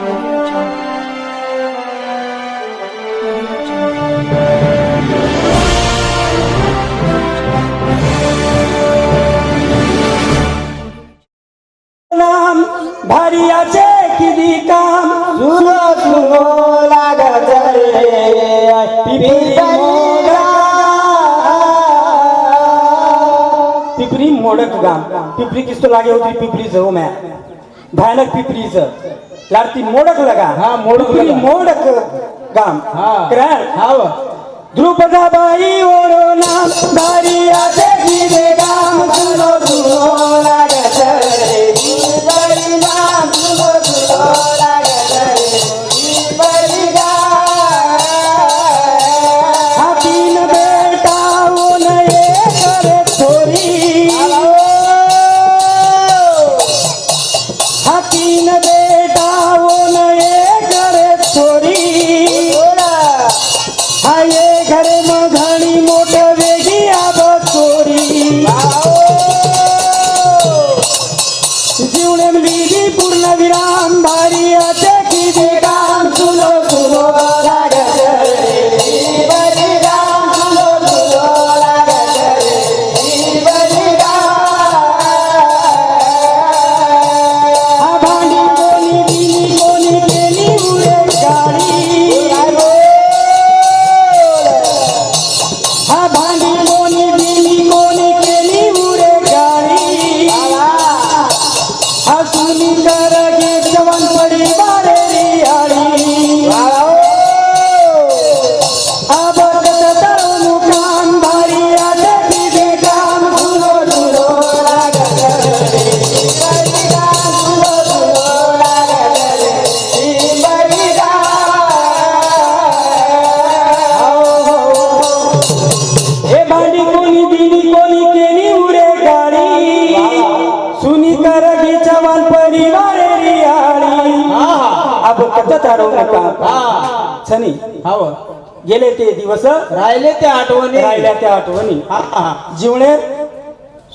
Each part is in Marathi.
नाम भारियाचे किती काम सुनो सुनो लागत रे पिपरी मोडक गाम पिपरी किस्तो लागे होती पिपरी जाऊ मैं भयानक पिपरी लारती मोडक लगा हाँ मोडक गाम हाँ करार हाँ द्रुपदाबाई ओरो नाम भारियाचे किती काम सुनो सुनो लागत रे पूर्ण विराम भारियाचे किती काम सुनो सुनो लागत रे बलिराम सुनो सुनो लागत रे बलिराम हा भांडी कोणी दिली कोणी केली उडे गाडी हा भांडी कोणी दिली कोणी केली उडे गाडी सुनी करगे जवान पड़ी बारे रियाड़ी अब कतरो मुकाम भारिया देखी काम सुनो सुनो लागत रे बलिराम सुनो सुनो लागत रे बलिराम हे भांडी कोणी दिली कोणी केली उरे गाडी सुनी करगी जवान परिवार रियाळी अब कथारो नका छनी हाव गेले ते दिवस राहिले ते आठवणी राहिल्या त्या आठवणी जीवने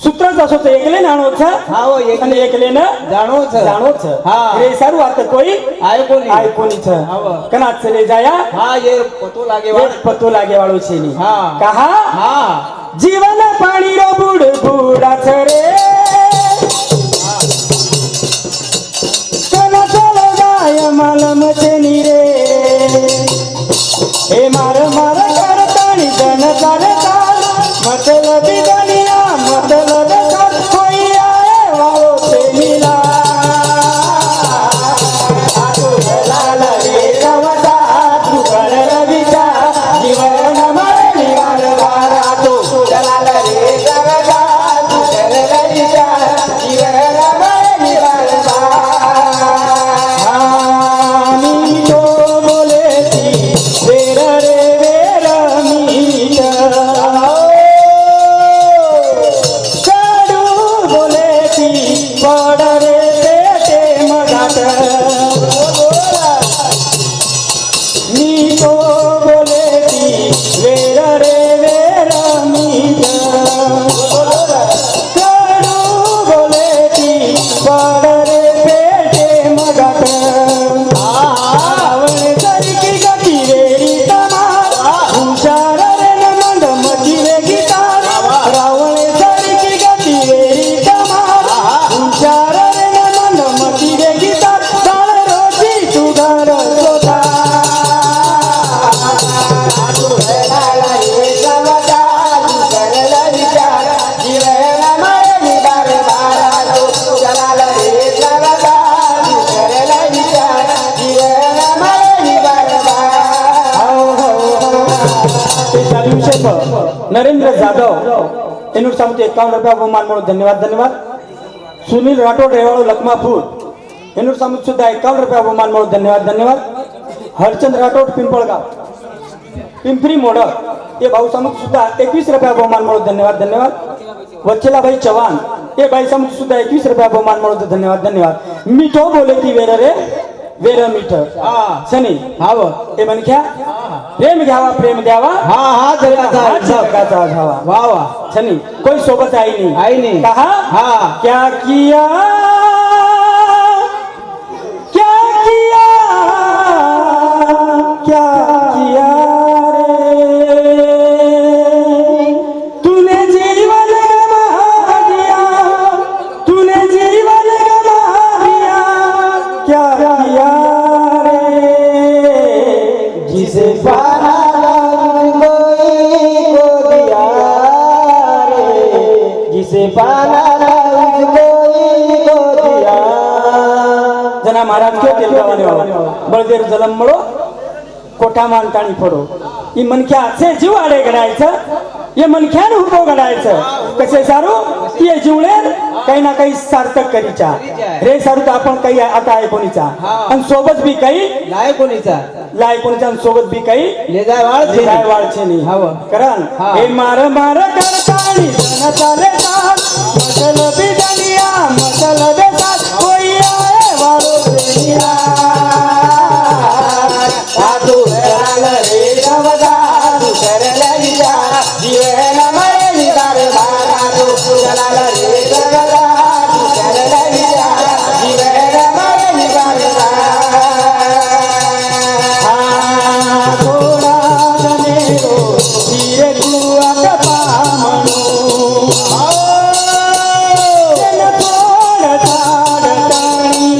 सूत्रच असो ते एकले नाणोच हाव आणि एकले न जाणोच हा रे सारू आता कोई आयकोनीच हाव कना चले जाया हा ये पतो लागे वाळो छेनी हा कहा हा जीवन पाणी रो बुड बुडाच रे मालम चेनी रे हे मार मार करतानी जन चालता मतलब दुनिया मतलब कोई आए वालो चेनीला तू लाल रे रवता तू कर रविता जीवन मारे निवार वारा तू लाल रे रवता तू कर रविता जीवन मारे निवार वारा नरेंद्र जाधव एनूर सामूती 51 रुपया बहुमान म्हणून धन्यवाद सुनील राठोड रेवाळू लखमापूर एनूर सामूती सुद्धा 51 रुपया बहुमान म्हणून धन्यवाद हरचंद राठोड पिंपळगाव पिंपरी मोडक ये भाऊ सामूती सुद्धा 21 रुपया बहुमान म्हणून धन्यवाद वच्छलाबाई चव्हाण ये बाई सामूती सुद्धा 21 रुपया बहुमान म्हणून धन्यवाद मिठो बोले की वेर रे वेर मिठ सनी हाव ए मनख्या प्रेम घ्यावा प्रेम द्यावा हा जगाचा घ्यावा वा वा सनी कोई सोबत आई नहीं कहा हाँ क्या किया पानाला उजळी गोदिया. जना महाराज क्यों तेल गावाने वाला बळदेर जलम मळो कोठा मानताणी फोडो ई मनख्या असे जीव आडे घडायचं ये मनख्यान उभो घडायचं कसे सारू ये जीवले काही ना काही सार्थक करीचा रे सारू तर आपण काही आता आहे कोणीचा आणि सोबत बी काही लाय कोणीचा लाय कोणीचा आणि सोबत बी काही ले जाय वाळ जाय वाळचे नाही हवं कारण हा. हे मार मार करतानी जन चाले जात मसल बिडलिया मसल बेसात कोई आए वाळो प्रेमिया साधू कराल रे रवदा करला विचार जीवेला मरे निदार भागातो कराल रे रवदा करला विचार जीवेला मरे निदार थोडा जनेरो धीरे तू आता पामणू जन थोड थाड ताणी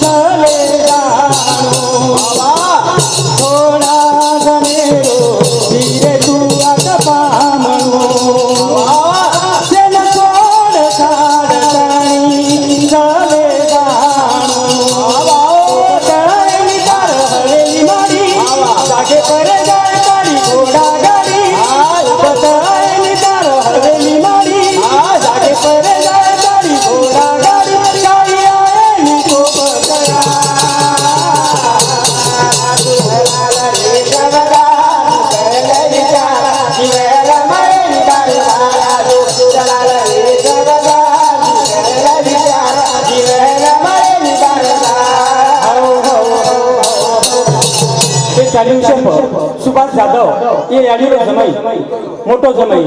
गले जाणू थोडा जनेरो धीरे तू आता पामणू जन थोड थाड ताणी गले जाणू ताईनी तार हवेली मारी जागे परे जाय तारी घोडा गाडी ताईनी तार हवेली मारी जागे परे जाय तारी घोडा गाडी काही आहे नी तो पकड़ा कराल रे रवदा करला विचार जीवेला मरे निदार भागातो कराल रे रवदा करला विचार जीवेला मरे निदार ते चालीम शेफ सुभाष जाधव ये याडीरो जमाई मोटो जमाई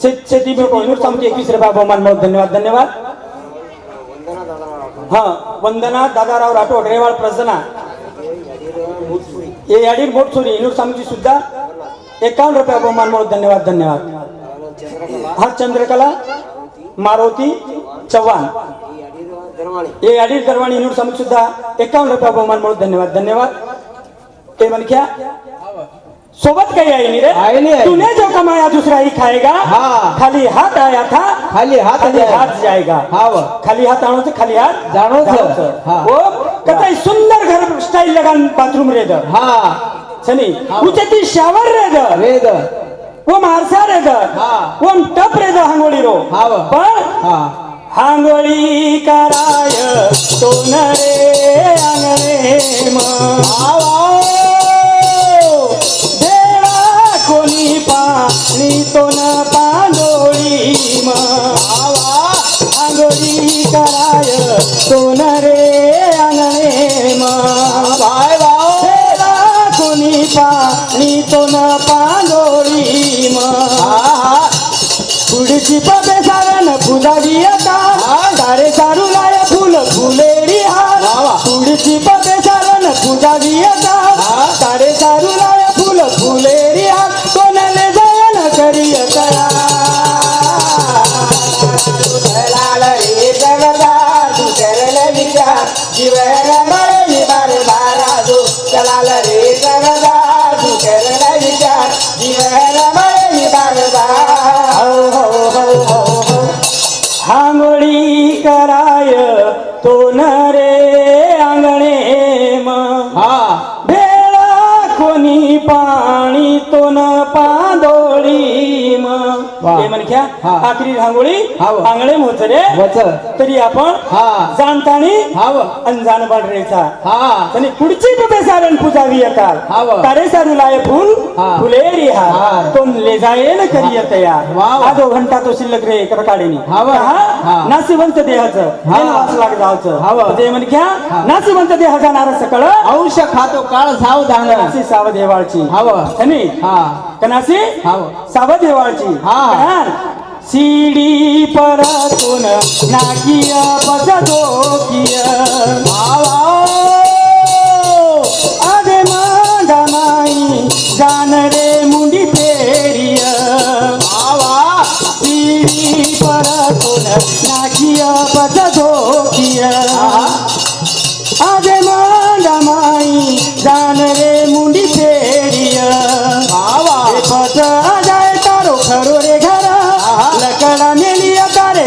शेती में कोई सामने 21 रुपया बहुमान बहुत धन्यवाद धन्यवाद हाँ वंदना दादाराव राठोड रेवाळ प्रसन्ना ये याडीर मोटसुरी इनूर सामची सुद्धा 51 रुपया बहुमान बहुत धन्यवाद धन्यवाद हा चंद्रकला मारुती चव्हाण ये याडीर दरवाणी इनूर सामची सुद्धा 51 रुपया बहुमान बहुत धन्यवाद धन्यवाद ते मन क्या सोबत काही आहे नहीं आहे रे नहीं, तूने जो कमाया दूसरा ही खाएगा हाँ। खाली हाथ आया था खाली हात खाली हाथ जाएगा हाव खाली हाथ आणो से खाली हाथ जाणो से, जाणो से। हाँ। वो कतई सुंदर घर style Lagaan bathroom ray the हा सनी हाँ। उचती शावर रे द वेद वो मारसा रे द हाँ। वो टप रे द हांगोळी रो हाव पण हा हांगोळी कराय तो नरे अंगणे म देवा कोणी पाणी तो न पांडोळी म आंगोळी कराय तो न रे अंगणे म बाय बाव देवा कोणी पाणी तो न पांडोळी म पुढची पबे सारण फुलावी आता सारे सारू लाय फुल फुलेरी हार वा. पुढची पबे सारण फुलावी आता सारे सारू लाय फुल फुलेरी हार कोणाले जयन करी तया कराल रे रवदा करला विचार जीवेला मरे निदार भागातो कराल रे रवदा करला विचार जीवेला मरे निदार हांगोळी कराय तो न रे अंगणे म हा भेळा कोणी पाणी तो न पांदोळी म वा. हे म्हणख्या हा. आखरी रांगोळी हाव. आंगळे मोचरे वच तरी आपण हा. जाणतानी हाव अनजान बाडरेचा हा आणि पुढची पबे सारण पुजावी येतात हाव. तारे सारू लाय फुल हा. फुलेरी हार हार. तो ले जाये न करी तयार वाव. आधो घंटा तो शिल्लक रे काढेनी हाव. हा. नासिवंत देहाचं हा. जेन वाच लाग जावचं हाव. ते म्हणख्या नासिवंत देह जाणार सकळ अंश खातो काळ सावधान कनासी सावध हेवाळची हाव हनी हा कनासी हाव सावध हेवाळची हा. कारण सीडी परतून नाकिय पसदोकिय आगे मांडा माई जान रे मुंडी फेरिय सीडी परतून नाकिय पसदोकिय आगे मांडा माई जान रे मुंडी फेरिय पत जाय तारो खरो रे घर लकडा मेलिया तारे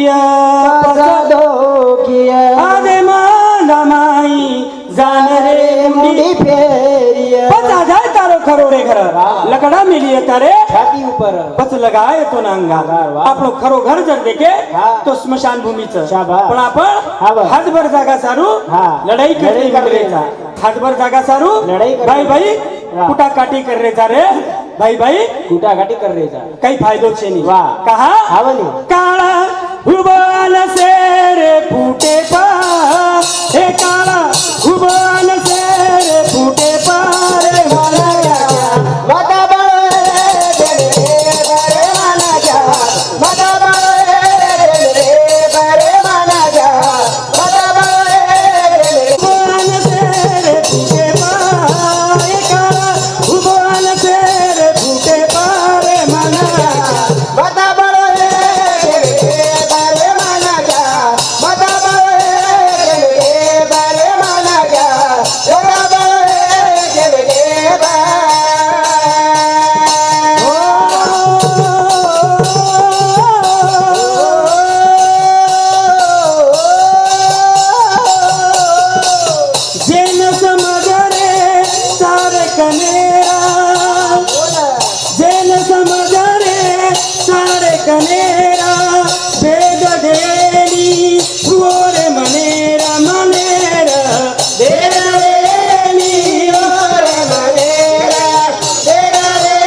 किया दोघिया आदे माला माई जान रे मुंडी फेरिया पता जाए तारो खरो रे घर लकड़ा मिली तारे छाती ऊपर बस लगाए तो ना अंगार आपलो खरो घर जर देखे हा. तो स्मशान भूमीचं शाबास. पण हा आपण बरं. हातभर जागा सारू हा. लढाई लढाई कर करले. रेचा हातभर जागा सारू लढाई करले. भाई भाई हा. कुटा काटी कर रेचा रे भाई भाई कुटाघाटी कर रेचा काही फायदो छे नहीं वाह. कहा आवली काळा हुबान से रे फूटे पा हे काळा हुबान से रे फूटे पा रे मला मदा बळे बरे माना जा मदा बळे बरे माना जा मदा बळे हुबान से रे फूटे पा हे काळा हुबान से रे फूटे पा रे मला मदा बळे बरे माना जा मदा बळे बरे माना जा मदा बळे जेन समझ रे सारे कनेरा जेन समझ रे सारे कनेरा भेद देनी गोरे मनेरा मनेरा देनी रे मनेरा तेरा रे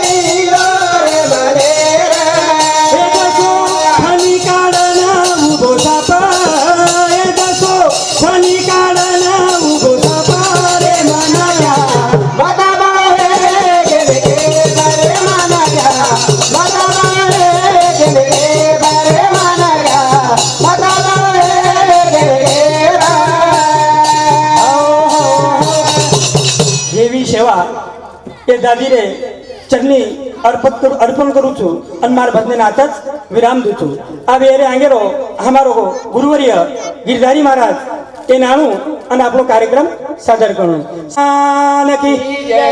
रे मनेरा एदसो खनी काढना उभो सापा एदसो खनी काढना उभो सापा रे मनाया मदा बळे बरे माना जा मदा बळे बरे माना जा मदा बळे देवी सेवा એ દાદી રે ચરની અર્પણ કરું છું અને મારા ભજને નાથજ વિરામ દઉં છું આ વેરે આંગેરો અમારો ગુરુવર્ય ગિરધારી મહારાજ એ નાણું અને આપણો કાર્યક્રમ સાદર કરું જય